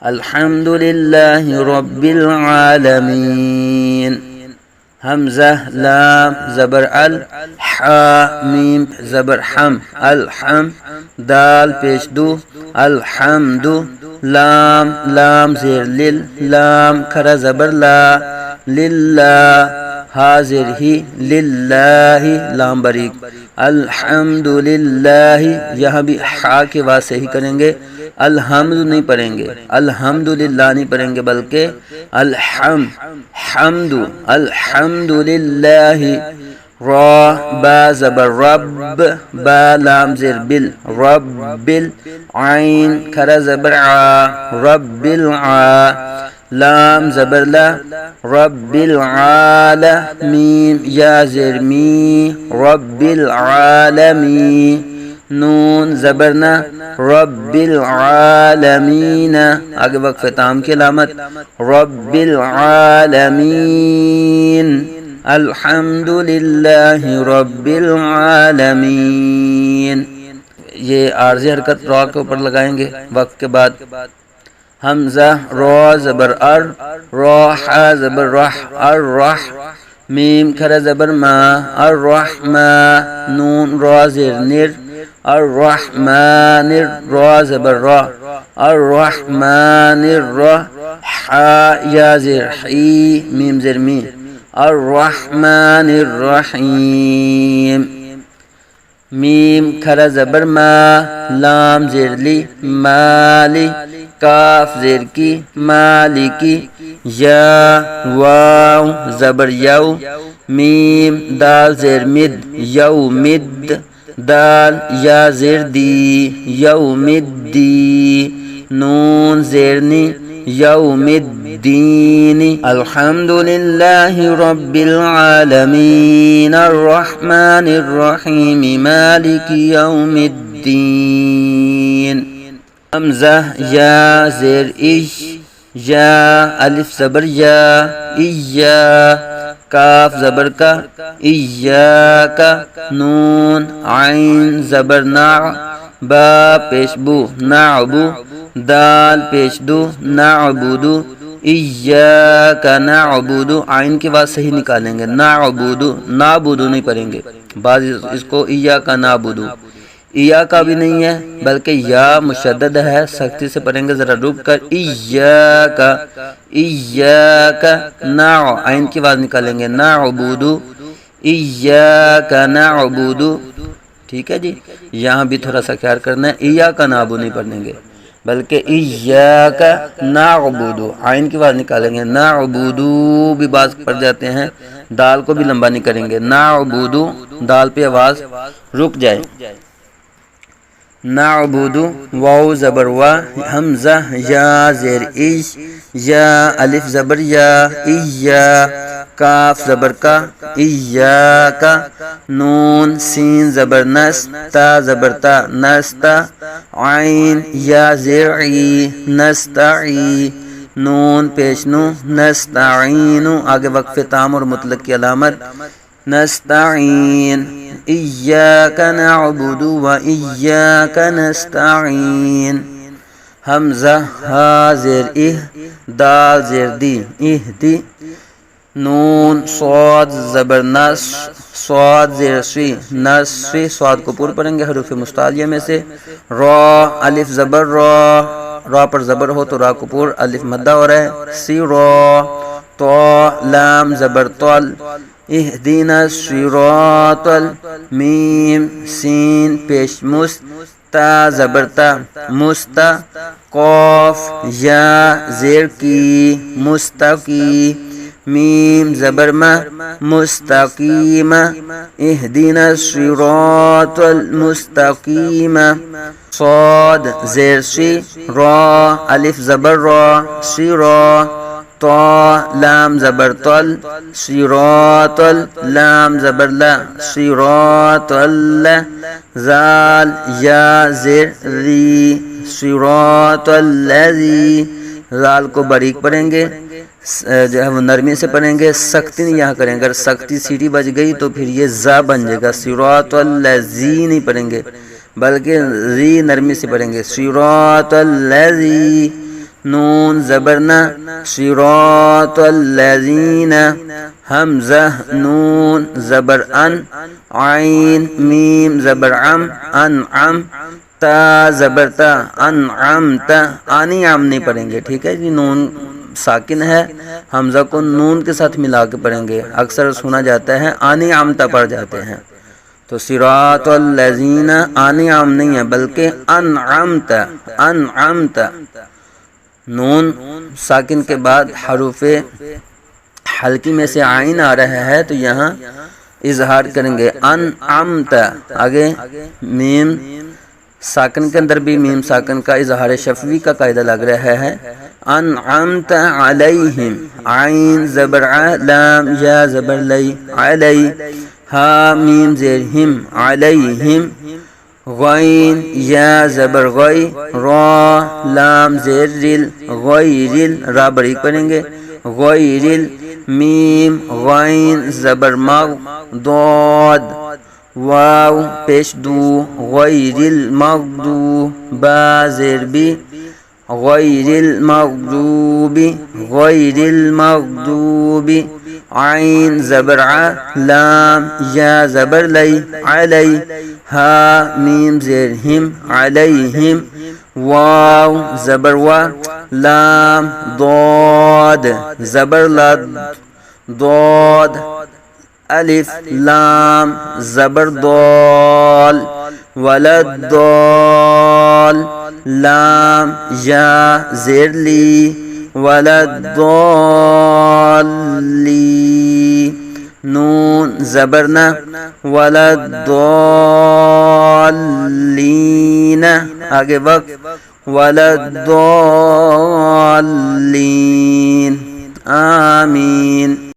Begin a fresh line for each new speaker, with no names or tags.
الحمد للہ رب العالمین. حمزہ لام زبر ال، ح میم زبر حم الحم، دال پیش دو الحمد، لام لام زیر لل، لام کھرا زبر لا، للہ حاضر ہی، للہ لام بریک. الحمد للہ، یہاں بھی حا کے واسطے ہی کریں گے، الحمد نہیں پڑھیں گے، الحمد للہ نہیں پڑھیں گے، بلکہ حمد الحمد للہ. را با زبر رب، با لام زیر بل، رب بل، عین کھرا زبر ع، رب الع، لام زبر لا، رب العالمین، یا زیر می، رب العالمین، نون زبرنا، رب العالمین، آگے وقف تام کی علامت، رب العالمین، الحمد للہ رب العالمین. یہ عارضی حرکت را کے اوپر لگائیں گے وقف کے بعد. حمزہ را زبر ار، را ح زبر رح، الرح، میم کھرا زبر ما، الرحمہ، نون را زیر نر، الرحمن، را زبر را، الرحمن الرح، ح یا زیر حی، میم زیر می، الرحمن الرحیم، میم کھرا زبر ما، لام زیر لی، مالی، کاف زیر کی، مالکی، یا واو زبر یو، میم دال زیر مد، یومد، دال یا زیر دی، یومدی، نون زیرنی، یومدین. الحمد للہ رب العالمین الرحمن الرحیم مالک یوم الدین. حمزہ یا زیر اش، یا الف زبر یا، ایا، کاف زبر کا، ایاکا، نون عین زبر نع، با پیش بو، نعبو، دال پیش دو، نعبدو، ایاکا نعبدو، عین کے بعد صحیح نکالیں گے، نعبدو، نعبدو نہیں پڑھیں گے، بعض اس کو ایاکا نعبدو، ایاکا بھی نہیں ہے بلکہ یا مشدد ہے، سختی سے پڑھیں گے ذرا رک کر، ایاکا، ایاکا نع، عین کی آواز نکالیں گے، نعبدو، ایاکا نعبدو. ٹھیک ہے جی، یہاں بھی تھوڑا سا خیال کرنا ہے، ایاکا نعبدو نہیں پڑھیں گے بلکہ ایاکا نعبدو، عین کی آواز نکالیں گے، نعبدو بھی باز پڑھ جاتے ہیں، دال کو بھی لمبا نہیں کریں گے، نعبدو، دال پہ آواز رک جائے. نعبدو، واو زبر وا، حمزہ یا زیر اش، یا الف زبر یا، ایا، کاف زبر کا، ایاکا، نون سین زبر نس، تا زبر تا، نستا، عین یا زیر عی، نستعی، نون پیش نو، نستعین، آگے وقف تام اور مطلق کی علامت، نستعین، ایاک نعبد و ایاک نستعین. حمزہ ہا زیر اہ، دال زیر دی، اہدی، نون صاد زبر نس، صاد زیر سی، نسفی، صاد کو پور پڑھیں گے حروف مستعلیہ میں سے. را الف زبر را، را پر زبر ہو تو را کو پور، الف مدہ ہو رہا ہے، سی را، تو لام زبر طل، اہدینا الصراط، میم سین پیش مست، تا زبر تا، مستا، قاف یا زیر کی، مستقی، میم زبر ما، مستقیم، اہدینا الصراط المستقیم. صاد زیر سی، را الف زبر را، سی را، طا لام زبر طل، صراط، لام زبر لا، صراط اللہ، زال یا زیر ری، صراط الذی، زال کو باریک پڑھیں گے، جو ہے وہ نرمی سے پڑھیں گے، سختی نہیں یہاں کریں گے، اگر سختی سیٹی بج گئی تو پھر یہ زا بن جائے گا، صراط الذی نہیں پڑھیں گے بلکہ ری نرمی سے پڑھیں گے، صراط الذی، نون زبر نا صراط الذین حمزہ نون زبر ان عین میم زبر عم انعم تا زبر تا انعمت آنی عام نہیں پڑھیں گے ٹھیک ہے جی نون ساکن ہے حمزہ کو نون کے ساتھ ملا کے پڑھیں گے اکثر سنا جاتا ہے آنی عامتا پڑھ جاتے ہیں تو صراط الذین آنی عام نہیں ہے بلکہ انعمت انعمت نون ساکن کے بعد حروف حلقی میں سے عین آ رہا ہے تو یہاں اظہار کریں گے انعمت آگے میم ساکن کے اندر بھی میم ساکن کا اظہار شفوی کا قاعدہ لگ رہا ہے انعمت علیہم عین زبر ع لام یا زبر لی علی ہا میم زیر ہم علیہم غین یا زبر غی را لام زیر رل غیرل را بریک پڑھیں گے غیرل میم غین زبر مغ ضاد واو پیش دو غیر المغضوب با زیر بی غیر المغضوب غیر المغضوب عین زبر ع لام یا زبر لی علی ہا میم زیر ہم علیہم واو زبر و لام ضاد زبر لد ضاد الف لام زبر ضال ولد ضال لام یا زیر لی ولد ضالی نون زبرنا ولد ضالین آگے وقت ولد ضالین آمین